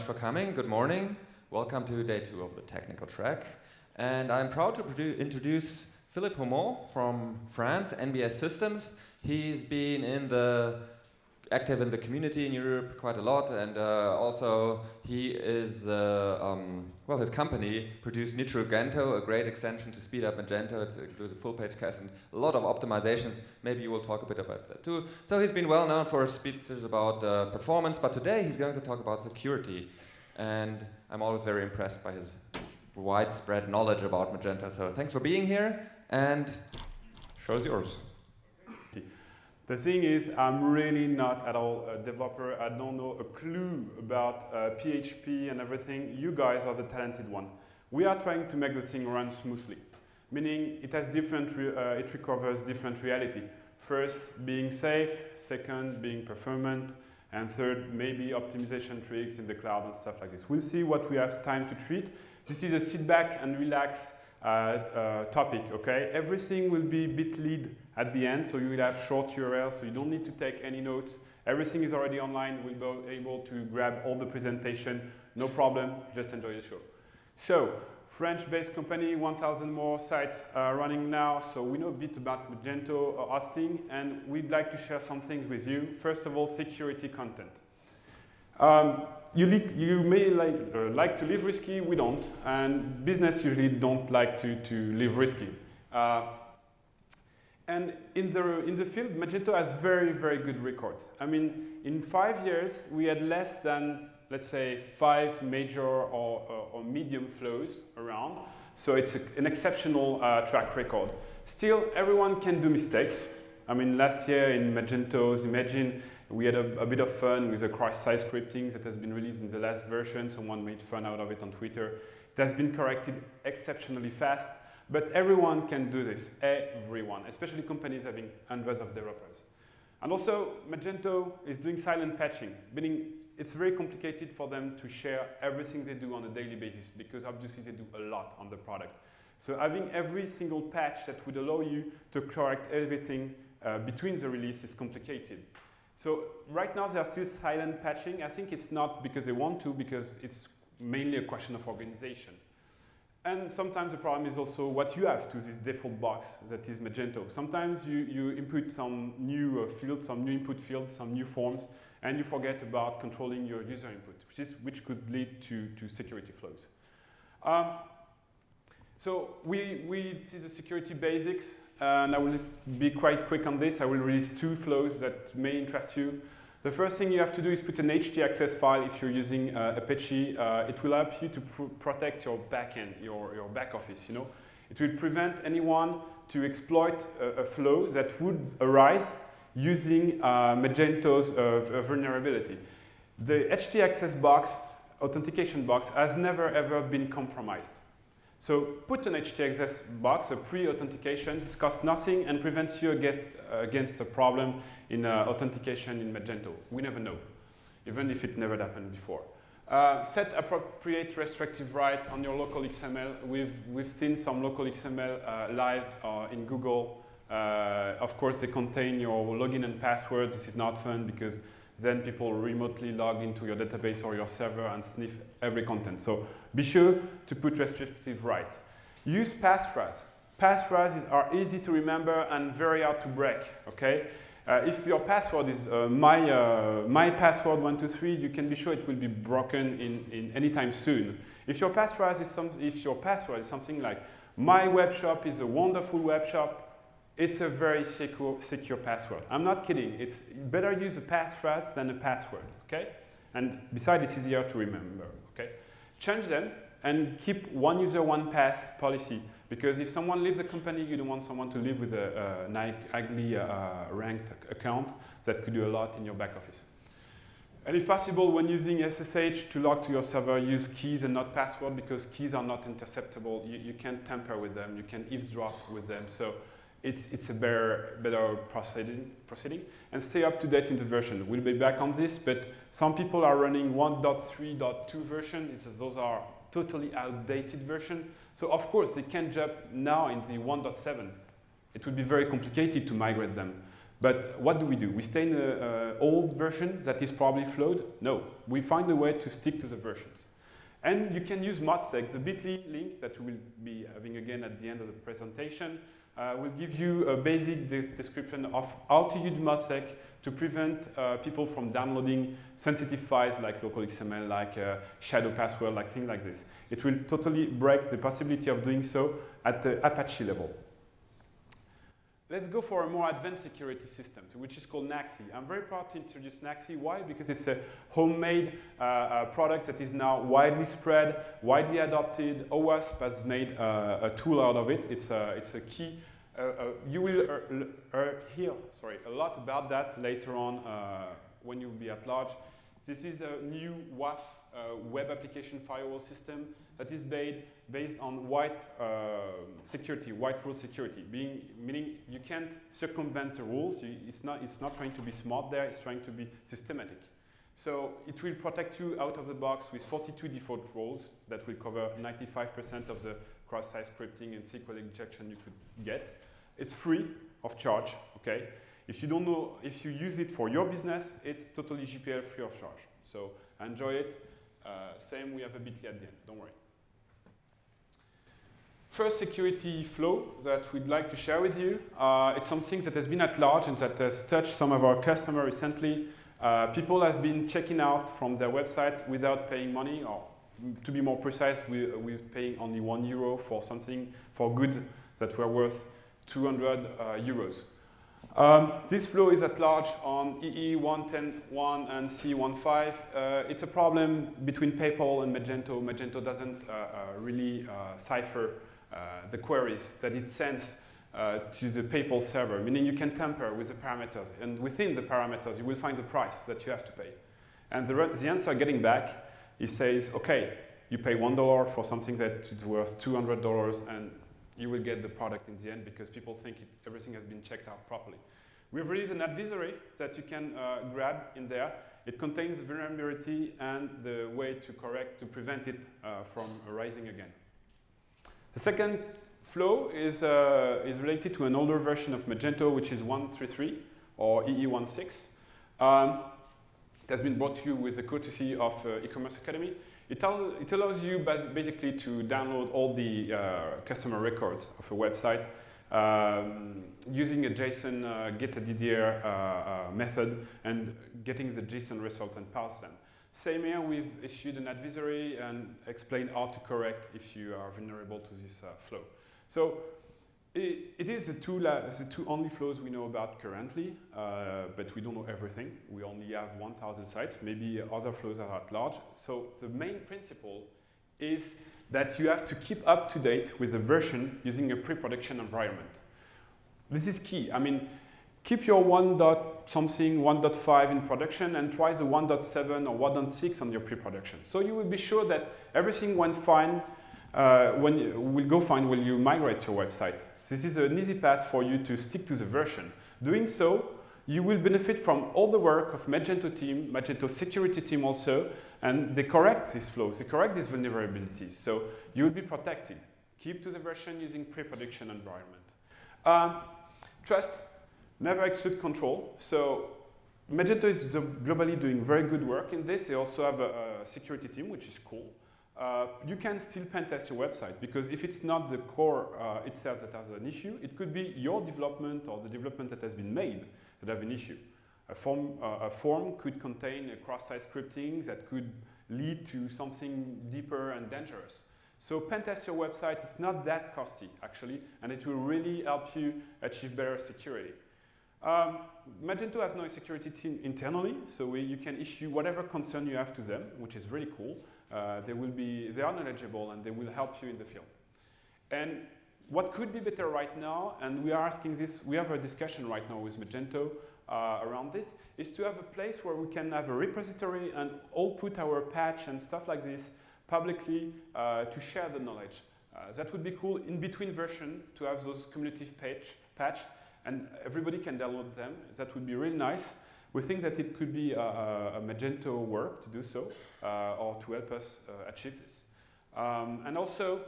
for coming. Good morning. Welcome to day 2 of the technical track. And I'm proud to introduce Philippe Haumont from France, NBS Systems. He's been active in the community in Europe quite a lot, and also he is his company produced Magento, a great extension to speed up Magento. It includes a full-page cast and a lot of optimizations. Maybe you will talk a bit about that too. So he's been well known for his speeches about performance, but today he's going to talk about security. And I'm always very impressed by his widespread knowledge about Magento. So thanks for being here, and show's yours. The thing is, I'm really not at all a developer. I don't know a clue about PHP and everything. You guys are the talented one. We are trying to make the thing run smoothly, meaning it has it recovers different reality. First, being safe. Second, being performant. And third, maybe optimization tricks in the cloud and stuff like this. We'll see what we have time to treat. This is a sit back and relax topic, okay? Everything will be bit.ly at the end, so you will have short URLs, so you don't need to take any notes. Everything is already online. We'll be able to grab all the presentation, no problem, just enjoy the show. So, French-based company, 1,000 more sites running now, so we know a bit about Magento hosting, and we'd like to share some things with you. First of all, security content. You may like to live risky, we don't, and business usually don't like to live risky. And in the field, Magento has very, very good records. I mean, in 5 years, we had less than, let's say, 5 major or medium flows around. So it's an exceptional track record. Still, everyone can do mistakes. I mean, last year in Magento's Imagine, we had a bit of fun with the cross-site scripting that has been released in the last version. Someone made fun out of it on Twitter. It has been corrected exceptionally fast. But everyone can do this, everyone, especially companies having hundreds of developers. And also, Magento is doing silent patching, meaning it's very complicated for them to share everything they do on a daily basis, because obviously they do a lot on the product. So having every single patch that would allow you to correct everything between the release is complicated. So right now they are still silent patching. I think it's not because they want to, because it's mainly a question of organization. And sometimes the problem is also what you have to this default box that is Magento. Sometimes you input some new fields, some new input fields, some new forms, and you forget about controlling your user input, which could lead to security flows. So we see the security basics, and I will be quite quick on this. I will release 2 flows that may interest you. The first thing you have to do is put an htaccess file if you're using Apache. It will help you to protect your backend, your back office. You know, it will prevent anyone to exploit a flow that would arise using Magento's vulnerability. The htaccess box, authentication box, has never ever been compromised. So put an htaccess box, a pre-authentication. This costs nothing and prevents you against a problem in authentication in Magento. We never know, even if it never happened before. Set appropriate restrictive right on your local XML. We've seen some local XML live in Google. Of course, they contain your login and password. This is not fun because then people remotely log into your database or your server and sniff every content. So be sure to put restrictive rights. Use passphrase. Passphrases are easy to remember and very hard to break, okay? If your password is my password 123, you can be sure it will be broken in anytime soon. If your passphrase is something like my web shop is a wonderful web shop, it's a very secure password. I'm not kidding. It's better use a passphrase than a password, okay? And besides, it's easier to remember, okay? Change them and keep one user, one pass policy, because if someone leaves the company, you don't want someone to live with an ugly ranked account that could do a lot in your back office. And if possible, when using SSH to log to your server, use keys and not password, because keys are not interceptable. You can't tamper with them. You can eavesdrop with them. So it's a better proceeding, and stay up to date in the version. We'll be back on this, but some people are running 1.3.2 version. Those are totally outdated version. So of course, they can jump now in the 1.7. It would be very complicated to migrate them. But what do? We stay in the old version that is probably flawed? No, we find a way to stick to the versions. And you can use modsec. The bit.ly link that we will be having again at the end of the presentation will give you a basic description of how to use modsec to prevent people from downloading sensitive files like local XML, like shadow password, like things like this. It will totally break the possibility of doing so at the Apache level. Let's go for a more advanced security system, which is called Naxi. I'm very proud to introduce Naxi. Why? Because it's a homemade product that is now widely spread, widely adopted. OWASP has made a tool out of it. It's a key. You will hear a lot about that later on when you'll be at large. This is a new WAF web application firewall system that is based on white security, white rule security, meaning you can't circumvent the rules. It's not trying to be smart there, it's trying to be systematic. So it will protect you out of the box with 42 default roles that will cover 95% of the cross-site scripting and SQL injection you could get. It's free of charge, okay? If you don't know, if you use it for your business, it's totally GPL free of charge. So enjoy it. Same, we have a bit.ly at the end, don't worry. First security flow that we'd like to share with you. It's something that has been at large and that has touched some of our customers recently. People have been checking out from their website without paying money, or to be more precise, we're paying only €1 for something, for goods that were worth 200 euros. This flow is at large on EE 1.10.1 and C 1.5. It's a problem between PayPal and Magento. Magento doesn't really cipher the queries that it sends to the PayPal server, meaning you can tamper with the parameters. And within the parameters, you will find the price that you have to pay. And the answer getting back, it says, OK, you pay $1 for something that is worth $200, and you will get the product in the end because people think everything has been checked out properly. We've released an advisory that you can grab in there. It contains the vulnerability and the way to prevent it from arising again. The second flow is related to an older version of Magento, which is 1.3.3 or EE 1.6. It has been brought to you with the courtesy of E-Commerce Academy. It allows you basically to download all the customer records of a website using a JSON get.ddr method and getting the JSON result and parse them. Same here, we've issued an advisory and explained how to correct if you are vulnerable to this flow. So it is the two only flows we know about currently, but we don't know everything. We only have 1,000 sites. Maybe other flows are at large. So the main principle is that you have to keep up to date with the version using a pre-production environment. This is key. I mean, keep your 1.something, 1.5 in production and try the 1.7 or 1.6 on your pre-production. So you will be sure that everything went fine will go fine when you migrate your website. This is an easy path for you to stick to the version. Doing so, you will benefit from all the work of Magento team, Magento security team also, and they correct these flows, they correct these vulnerabilities. So you will be protected. Keep to the version using pre-production environment. Trust, never exclude control. So Magento is globally doing very good work in this. They also have a security team, which is cool. You can still pen test your website because if it's not the core itself that has an issue, it could be your development or the development that has been made that have an issue. A form could contain a cross-site scripting that could lead to something deeper and dangerous. So pen test your website. It's not that costly actually, and it will really help you achieve better security. Magento has no security team internally, so you can issue whatever concern you have to them, which is really cool. They are knowledgeable and they will help you in the field. And what could be better right now, and we are asking this, we have a discussion right now with Magento around this, is to have a place where we can have a repository and all put our patch and stuff like this publicly to share the knowledge. That would be cool in between version to have those cumulative patch and everybody can download them. That would be really nice. We think that it could be a Magento work to do so or to help us achieve this. And also,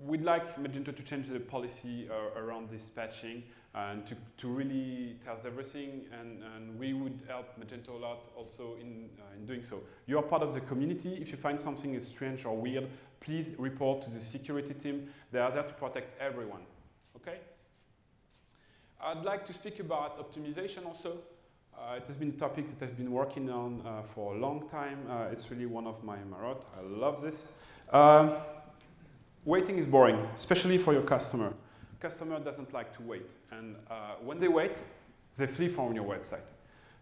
we'd like Magento to change the policy around this patching and to really tell us everything, and we would help Magento a lot also in doing so. You are part of the community. If you find something is strange or weird, please report to the security team. They are there to protect everyone, okay? I'd like to speak about optimization also. It has been a topic that I've been working on for a long time. It's really one of my marot. I love this. Waiting is boring, especially for your customer. Customer doesn't like to wait, and when they wait, they flee from your website.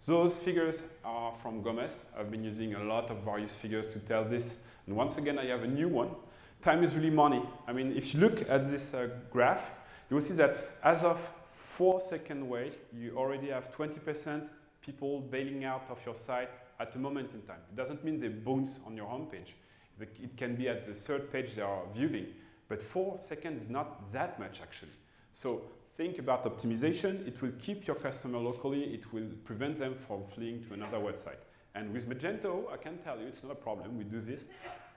Those figures are from Gomez. I've been using a lot of various figures to tell this, and once again, I have a new one. Time is really money. I mean, if you look at this graph, you will see that as of 4-second wait, you already have 20% people bailing out of your site at a moment in time. It doesn't mean they bounce on your homepage. It can be at the third page they are viewing, but 4 seconds is not that much actually. So think about optimization. It will keep your customer locally. It will prevent them from fleeing to another website. And with Magento, I can tell you it's not a problem. We do this.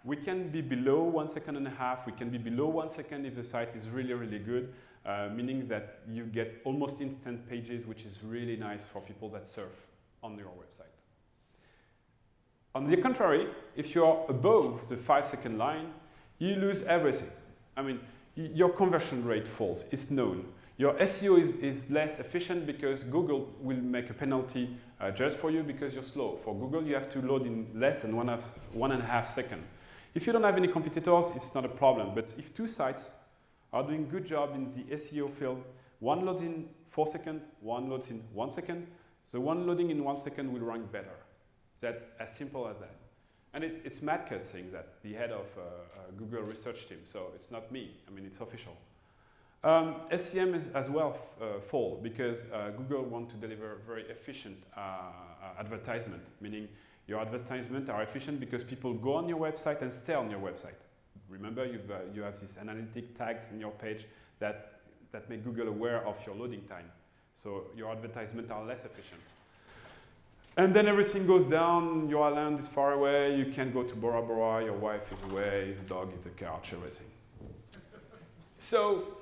We can be below 1.5 seconds. We can be below 1 second if the site is really, really good, meaning that you get almost instant pages, which is really nice for people that surf on your website. On the contrary, if you're above the 5-second line, you lose everything. I mean, your conversion rate falls. It's known. Your SEO is less efficient because Google will make a penalty just for you because you're slow. For Google, you have to load in less than 1.5 seconds. If you don't have any competitors, it's not a problem. But if two sites are doing a good job in the SEO field, one loads in 4 seconds, one loads in 1 second, the one loading in 1 second will rank better. That's as simple as that. And it's Matt Cutts saying that, the head of Google research team, so it's not me. I mean, it's official. SEM is as well fall because Google want to deliver very efficient advertisement, meaning your advertisements are efficient because people go on your website and stay on your website. Remember, you have these analytic tags in your page that make Google aware of your loading time. So your advertisements are less efficient. And then everything goes down, your island is far away, you can't go to Bora Bora, your wife is away, the dog is the couch, everything. So,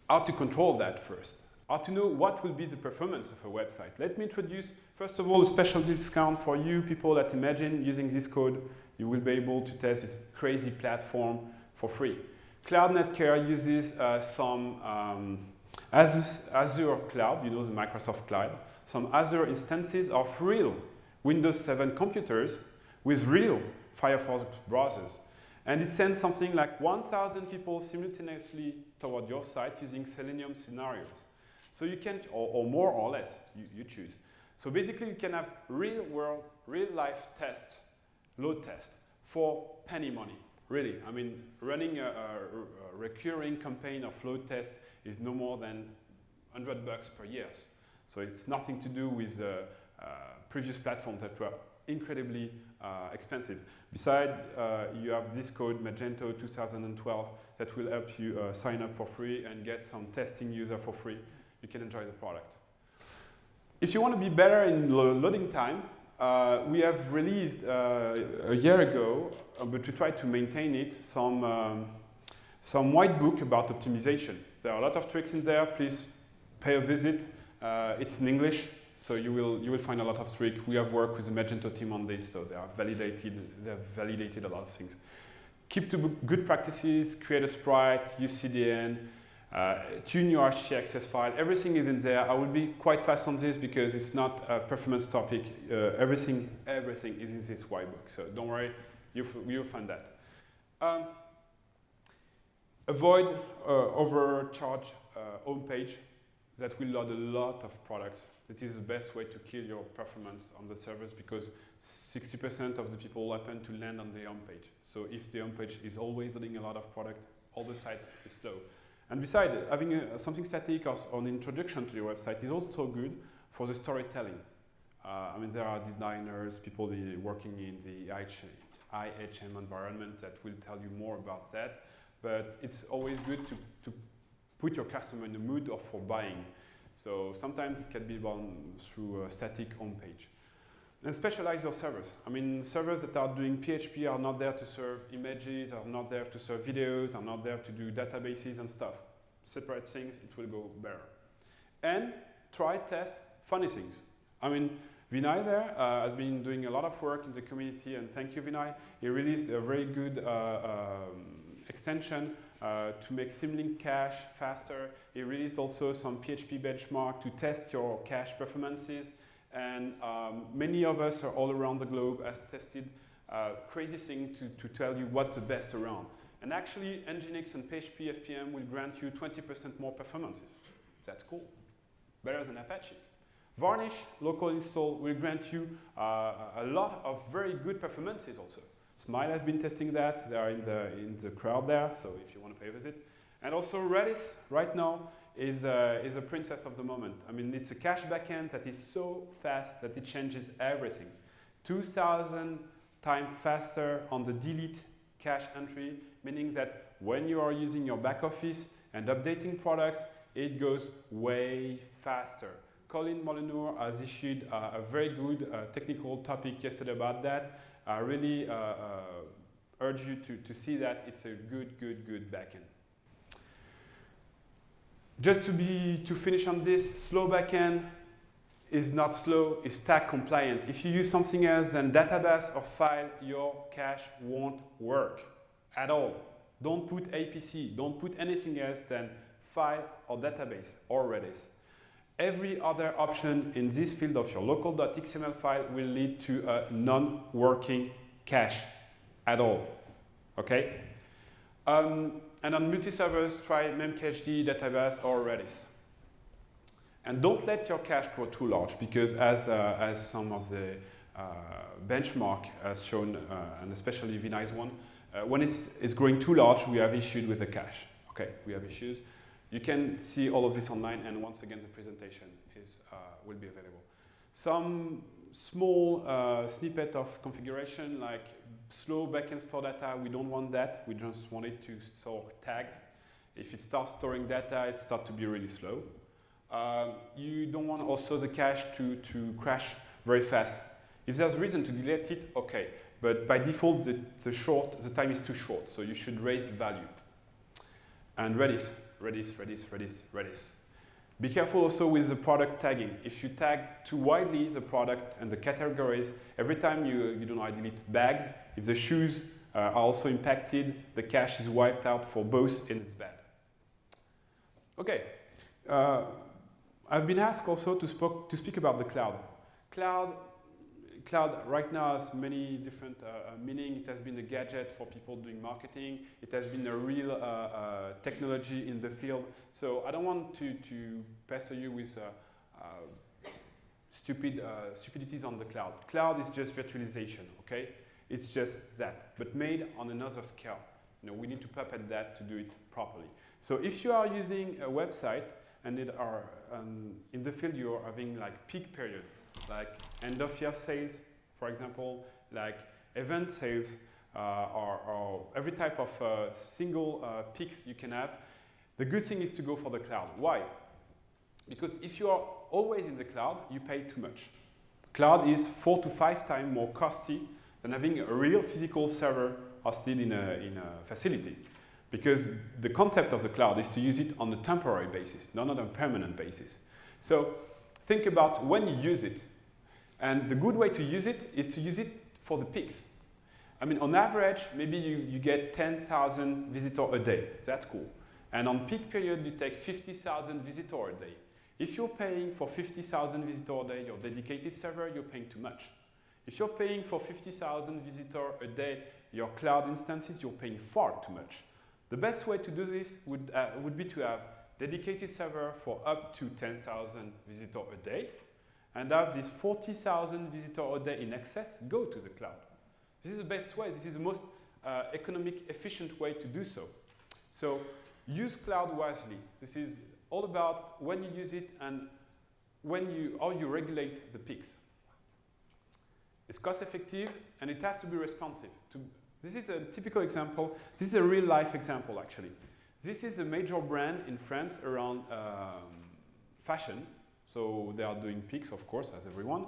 how to control that first? How to know what will be the performance of a website? Let me introduce, first of all, a special discount for you people that imagine using this code, you will be able to test this crazy platform for free. Cloud Netcare uses some Azure Cloud, you know, the Microsoft Cloud, some Azure instances of real Windows 7 computers with real Firefox browsers. And it sends something like 1,000 people simultaneously toward your site using Selenium scenarios. So you can, or more or less, you choose. So basically you can have real world, real life tests, load tests for penny money. Really, I mean, running a recurring campaign of load test is no more than $100 per year. So it's nothing to do with previous platforms that were incredibly expensive. Besides, you have this code, Magento 2012, that will help you sign up for free and get some testing user for free. You can enjoy the product. If you want to be better in loading time, we have released a year ago, but to try to maintain it, some white book about optimization. There are a lot of tricks in there. Please pay a visit. It's in English, so you will find a lot of tricks. We have worked with the Magento team on this, so they have validated a lot of things. Keep to good practices, create a sprite, use CDN, tune your HT access file. Everything is in there. I will be quite fast on this because it's not a performance topic. Everything is in this white book, so don't worry, you'll find that. Avoid overcharge homepage. That will load a lot of products. That is the best way to kill your performance on the servers because 60% of the people happen to land on the home page. So if the home page is always loading a lot of product, all the site is slow. And besides, having something static or an introduction to your website is also good for the storytelling. I mean, there are designers, people working in the IHM environment that will tell you more about that. But it's always good to put your customer in the mood for buying. So sometimes it can be done through a static home page. And specialize your servers. I mean, servers that are doing PHP are not there to serve images, are not there to serve videos, are not there to do databases and stuff. Separate things, it will go better. And try, test funny things. I mean, Vinay there has been doing a lot of work in the community, and thank you, Vinay. He released a very good extension to make Symlink cache faster. He released also some PHP Benchmark to test your cache performances. And many of us are all around the globe has tested crazy thing to tell you what's the best around. And actually, Nginx and PHP FPM will grant you 20% more performances. That's cool. Better than Apache. Varnish local install will grant you a lot of very good performances also. Smile has been testing that. They are in the crowd there, so if you want to pay a visit. And also Redis right now is a princess of the moment. I mean, it's a cache backend that is so fast that it changes everything. 2,000 times faster on the delete cache entry, meaning that when you are using your back office and updating products, it goes way faster. Colin Molyneux has issued a very good technical topic yesterday about that. I really urge you to see that. It's a good backend. Just to finish on this, slow backend is not slow, it's tag compliant. If you use something else than database or file, your cache won't work at all. Don't put APC, don't put anything else than file or database or Redis. Every other option in this field of your local.xml file will lead to a non-working cache at all, okay? And on multi-servers, try memcached, database, or Redis. And don't let your cache grow too large, because as some of the benchmark has shown, and especially Vinay's one, when it's growing too large, we have issues with the cache. Okay, we have issues. You can see all of this online, and once again, the presentation will be available. Some small snippet of configuration, like slow backend store data, we don't want that. We just want it to store tags. If it starts storing data, it starts to be really slow. You don't want also the cache to crash very fast. If there's a reason to delete it, okay. But by default, the time is too short, so you should raise value. And Redis. Be careful also with the product tagging. If you tag too widely the product and the categories, every time you don't know, I delete bags, if the shoes are also impacted, the cache is wiped out for both and it's bad. Okay. I've been asked also to speak about the cloud. Cloud right now has many different meanings. It has been a gadget for people doing marketing. It has been a real technology in the field. So I don't want to pester you with stupidities on the cloud. Cloud is just virtualization, okay? It's just that, but made on another scale. You know, we need to puppet that to do it properly. So if you are using a website and in the field you are having like peak periods, like end of year sales, for example, like event sales, or every type of single peaks you can have, the good thing is to go for the cloud. Why? Because if you are always in the cloud, you pay too much. Cloud is 4 to 5 times more costly than having a real physical server hosted in a facility. Because the concept of the cloud is to use it on a temporary basis, not on a permanent basis. So think about when you use it. And the good way to use it is to use it for the peaks. I mean, on average, maybe you get 10,000 visitors a day. That's cool. And on peak period, you take 50,000 visitors a day. If you're paying for 50,000 visitors a day, your dedicated server, you're paying too much. If you're paying for 50,000 visitors a day, your cloud instances, you're paying far too much. The best way to do this would be to have dedicated server for up to 10,000 visitors a day, and have these 40,000 visitors a day in excess go to the cloud. This is the best way. This is the most economic, efficient way to do so. So use cloud wisely. This is all about when you use it and how you regulate the peaks. It's cost effective and it has to be responsive. This is a typical example. This is a real life example actually. This is a major brand in France around fashion. So they are doing peaks, of course, as everyone.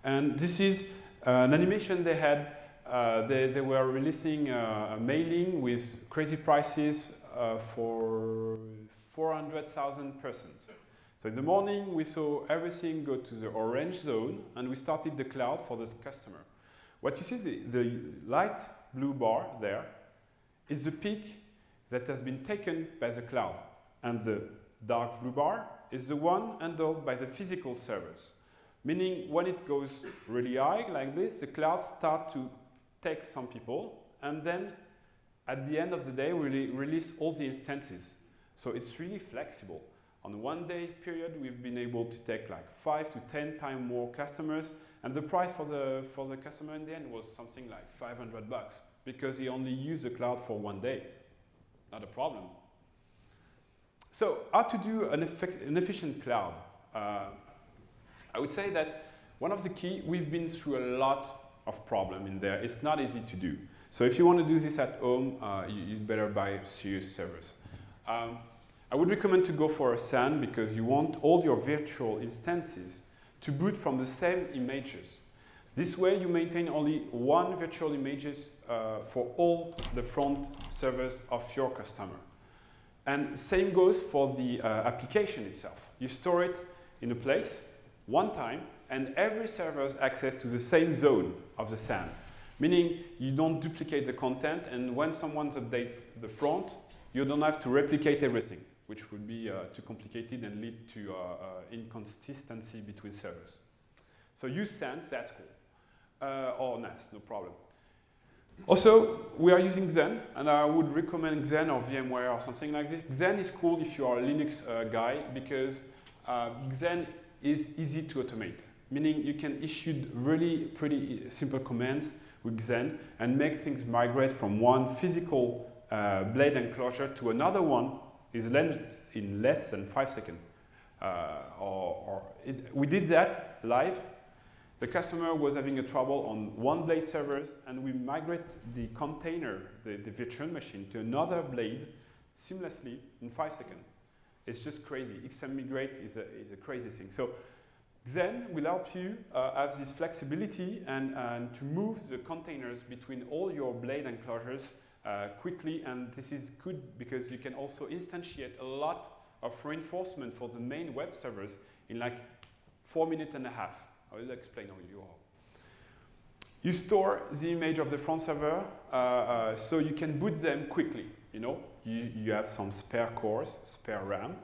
And this is an animation they had. They were releasing a mailing with crazy prices for 400,000 persons. So in the morning, we saw everything go to the orange zone, and we started the cloud for the customer. What you see, the light blue bar there, is the peak that has been taken by the cloud. And the dark blue bar is the one handled by the physical servers. Meaning, when it goes really high, like this, the clouds start to take some people, and then at the end of the day, we release all the instances. So it's really flexible. On 1 day period, we've been able to take like 5 to 10 times more customers, and the price for the customer in the end was something like $500 because he only used the cloud for 1 day. Not a problem. So how to do an efficient cloud? I would say that one of the key, we've been through a lot of problem in there. It's not easy to do. So if you want to do this at home, you'd better buy serious servers. I would recommend to go for a SAN because you want all your virtual instances to boot from the same images. This way you maintain only one virtual images for all the front servers of your customer. And same goes for the application itself. You store it in a place one time, and every server has access to the same zone of the SAN. Meaning you don't duplicate the content, and when someone updates the front, you don't have to replicate everything, which would be too complicated and lead to inconsistency between servers. So use SANs, that's cool. Or NAS, no problem. Also, we are using Xen, and I would recommend Xen or VMware or something like this. Xen is cool if you are a Linux guy, because Xen is easy to automate. Meaning you can issue really pretty simple commands with Xen and make things migrate from one physical blade enclosure to another one in less than 5 seconds. We did that live. The customer was having a trouble on one blade servers, and we migrate the container, the virtual machine, to another blade seamlessly in 5 seconds. It's just crazy. XM migrate is a crazy thing. So Xen will help you have this flexibility and to move the containers between all your blade enclosures quickly. And this is good because you can also instantiate a lot of reinforcement for the main web servers in like 4.5 minutes. I will explain how you are. You store the image of the front server so you can boot them quickly. You know, you have some spare cores, spare RAM,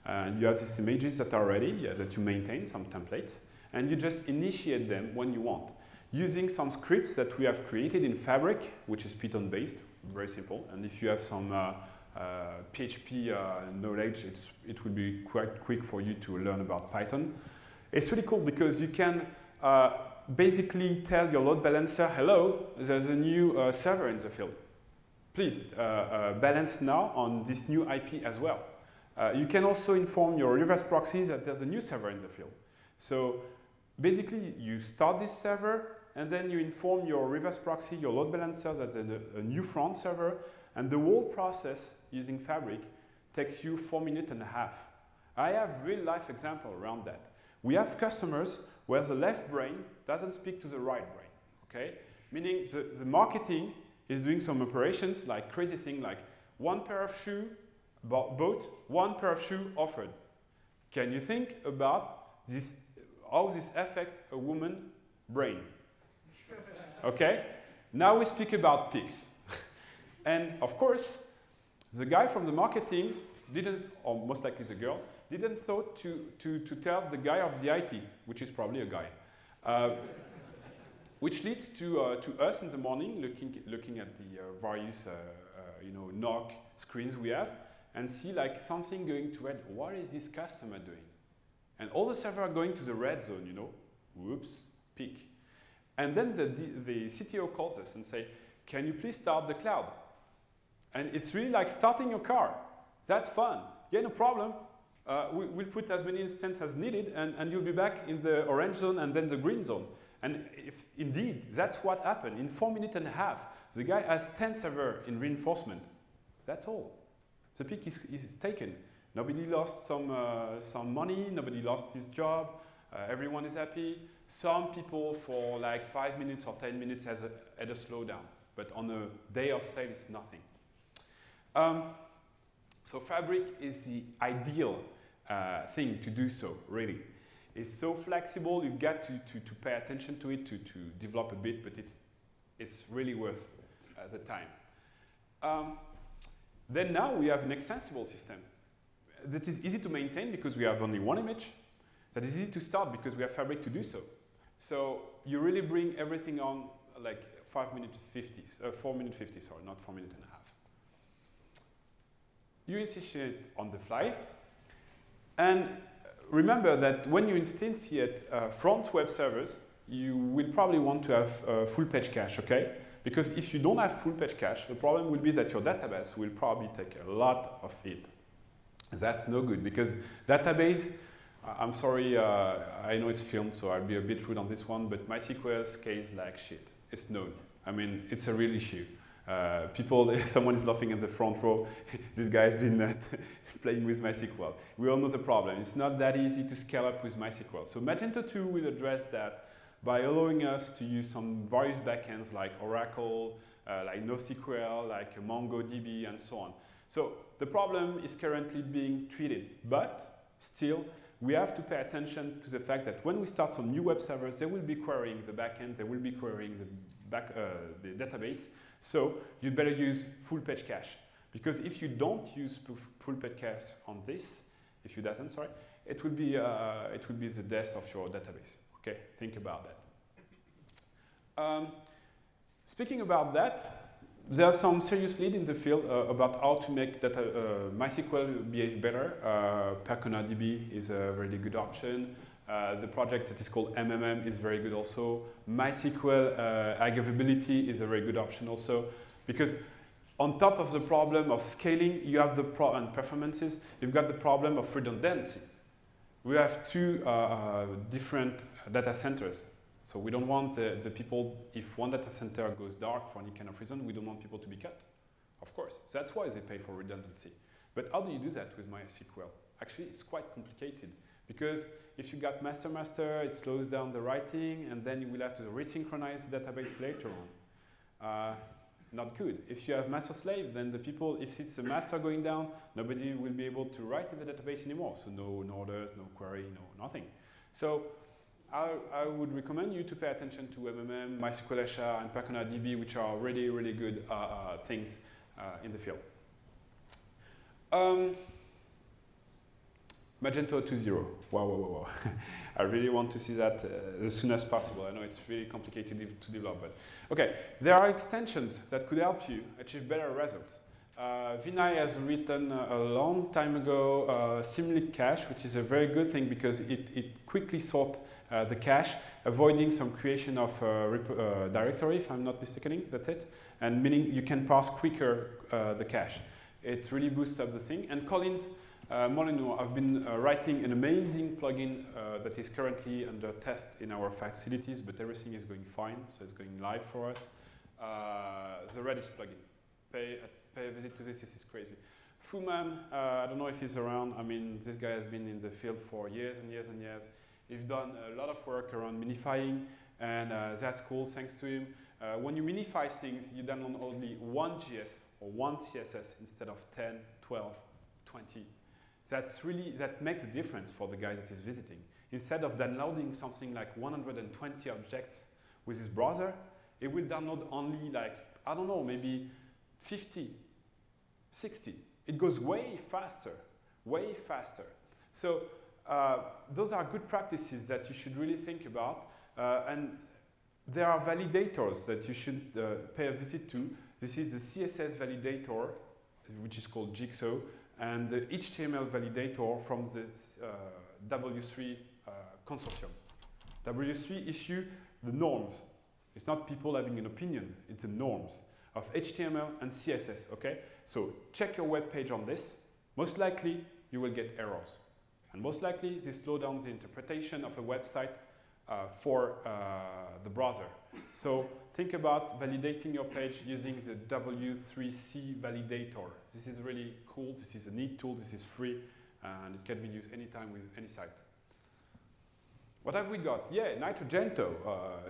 and you have these images that are ready, that you maintain, some templates, and you just initiate them when you want, using some scripts that we have created in Fabric, which is Python-based, very simple. And if you have some PHP knowledge, it will be quite quick for you to learn about Python. It's really cool because you can basically tell your load balancer, hello, there's a new server in the field. Please balance now on this new IP as well. You can also inform your reverse proxies that there's a new server in the field. So basically, you start this server, and then you inform your reverse proxy, your load balancer, that there's a new front server, and the whole process using Fabric takes you 4.5 minutes. I have real-life example around that. We have customers where the left brain doesn't speak to the right brain, okay? Meaning the marketing is doing some operations like crazy thing, like one pair of shoe bought, one pair of shoe offered. Can you think about this, how this affects a woman's brain? Okay? Now we speak about pics. And of course, the guy from the marketing didn't, or most likely the girl, didn't thought to tell the guy of the IT, which is probably a guy. Which leads to us in the morning looking at the various knock screens we have, and see like something going to red. What is this customer doing? And all the servers are going to the red zone, you know. Whoops, peak. And then the CTO calls us and say, can you please start the cloud? And it's really like starting your car. That's fun. Yeah, no problem. We'll put as many instances as needed, and you'll be back in the orange zone and then the green zone. And if indeed that's what happened, in 4.5 minutes, the guy has 10 servers in reinforcement. That's all. The peak is taken. Nobody lost some money. Nobody lost his job. everyone is happy. Some people for like 5 minutes or 10 minutes had a slowdown, but on a day of sale, it's nothing. So Fabric is the ideal thing to do so, really. It's so flexible, you've got to pay attention to it, to develop a bit, but it's really worth the time. Then now we have an extensible system that is easy to maintain because we have only one image, that is easy to start because we have Fabric to do so. So you really bring everything on like 4 minutes 50, sorry, not 4 minutes and a half. You instantiate on the fly, and remember that when you instantiate front web servers, you will probably want to have full page cache, okay? Because if you don't have full page cache, the problem will be that your database will probably take a lot of it. That's no good because database, I'm sorry, I know it's filmed, so I'll be a bit rude on this one, but MySQL scales like shit. It's known. I mean, it's a real issue. Someone is laughing in the front row. This guy's been playing with MySQL. We all know the problem. It's not that easy to scale up with MySQL. So Magento 2 will address that by allowing us to use some various backends like Oracle, like NoSQL, like MongoDB, and so on. So the problem is currently being treated, but still, we have to pay attention to the fact that when we start some new web servers, they will be querying the backend, they will be querying the database. So you better use full page cache. Because if you don't use full page cache on this, if you doesn't, sorry, it will be the death of your database. Okay, think about that. Speaking about that, there are some serious lead in the field about how to make MySQL behave better. PerconaDB is a really good option. The project that is called MMM is very good also. MySQL aggovability is a very good option also. Because on top of the problem of scaling, you have and performances, you've got the problem of redundancy. We have two different data centers. So we don't want the people, if one data center goes dark for any kind of reason, we don't want people to be cut. Of course, that's why they pay for redundancy. But how do you do that with MySQL? Actually, it's quite complicated. Because if you got master, it slows down the writing, and then you will have to resynchronize the database later on. Not good. If you have master-slave, then the people, if it's a master going down, nobody will be able to write in the database anymore. So no orders, no query, no nothing. So I would recommend you to pay attention to MMM, MySQL HR, and PerconaDB, which are really, really good things in the field. Magento 2.0. Wow. I really want to see that as soon as possible. I know it's really complicated to develop, but okay. There are extensions that could help you achieve better results. Vinay has written a long time ago Symlink cache, which is a very good thing because it quickly sorts the cache, avoiding some creation of directory, if I'm not mistaken, that's it, and meaning you can parse quicker the cache. It really boosts up the thing. And Collins Molyneux, I've been writing an amazing plugin that is currently under test in our facilities, but everything is going fine, so it's going live for us. The Redis plugin. Pay a visit to this is crazy. Fuman, I don't know if he's around. I mean, this guy has been in the field for years and years and years. He's done a lot of work around minifying, and that's cool, thanks to him. When you minify things, you download only one JS or one CSS instead of 10, 12, 20. That makes a difference for the guy that is visiting. Instead of downloading something like 120 objects with his browser, it will download only like, I don't know, maybe 50, 60. It goes way faster, way faster. So those are good practices that you should really think about. And there are validators that you should pay a visit to. This is the CSS validator, which is called Jigsaw, and the HTML validator from the W3 consortium. W3 issue the norms. It's not people having an opinion, it's the norms of HTML and CSS, okay? So check your web page on this. Most likely, you will get errors. And most likely, this slows down the interpretation of a website for the browser. So think about validating your page using the W3C validator. This is really cool. This is a neat tool. This is free, and it can be used anytime with any site. What have we got? Yeah, Nitrogento.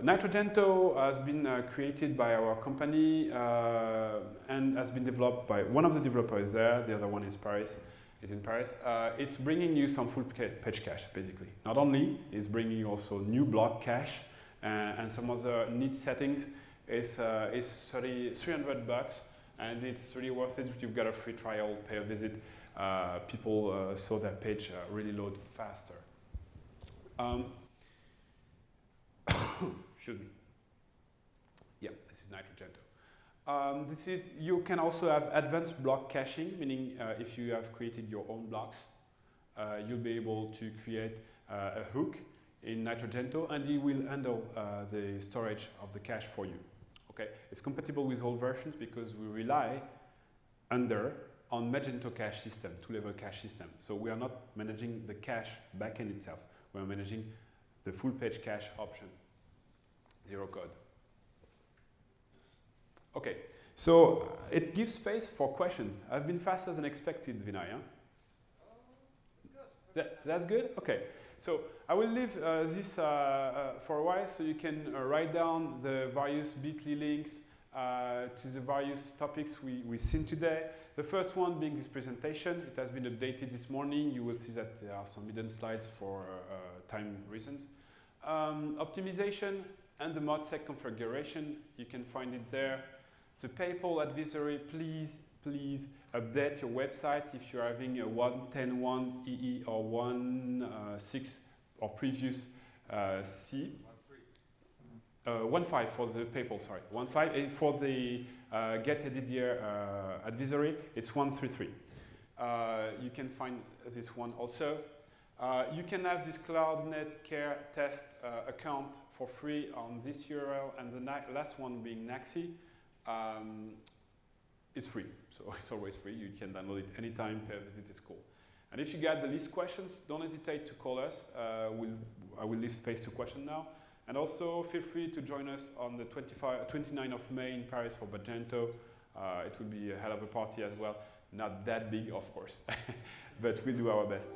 Nitrogento has been created by our company and has been developed by one of the developers there. The other one is in Paris. It's bringing you some full page cache, basically. Not only, it's bringing you also new block cache and some other neat settings. It's $300, and it's really worth it. You've got a free trial, pay a visit. People saw their page really load faster. Excuse me. Yeah, this is Nitrogento. You can also have advanced block caching, meaning if you have created your own blocks, you'll be able to create a hook in Nitrogento, and it will handle the storage of the cache for you. Okay, it's compatible with all versions because we rely on Magento cache system, two-level cache system. So we are not managing the cache backend itself. We are managing the full page cache option, zero code. Okay, so it gives space for questions. I've been faster than expected, Vinay. Huh? Good. That's good? Okay. So I will leave this for a while so you can write down the various bit.ly links to the various topics we've seen today. The first one being this presentation. It has been updated this morning. You will see that there are some hidden slides for time reasons. Optimization and the modsec configuration, you can find it there. The PayPal advisory, please update your website if you're having a 1.10.1 EE or 1.6 or previous C. 1.5 for the PayPal, sorry. 1.5 for the Get Editor advisory, it's 1.3.3. You can find this one also. You can have this CloudNet Care test account for free on this URL, and the last one being Naxi. It's free, so it's always free. You can download it anytime, pay a visit, it's cool. And if you got the least questions, don't hesitate to call us. I will leave space to question now. And also feel free to join us on the 29th of May in Paris for Magento. It will be a hell of a party as well. Not that big, of course, but we'll do our best.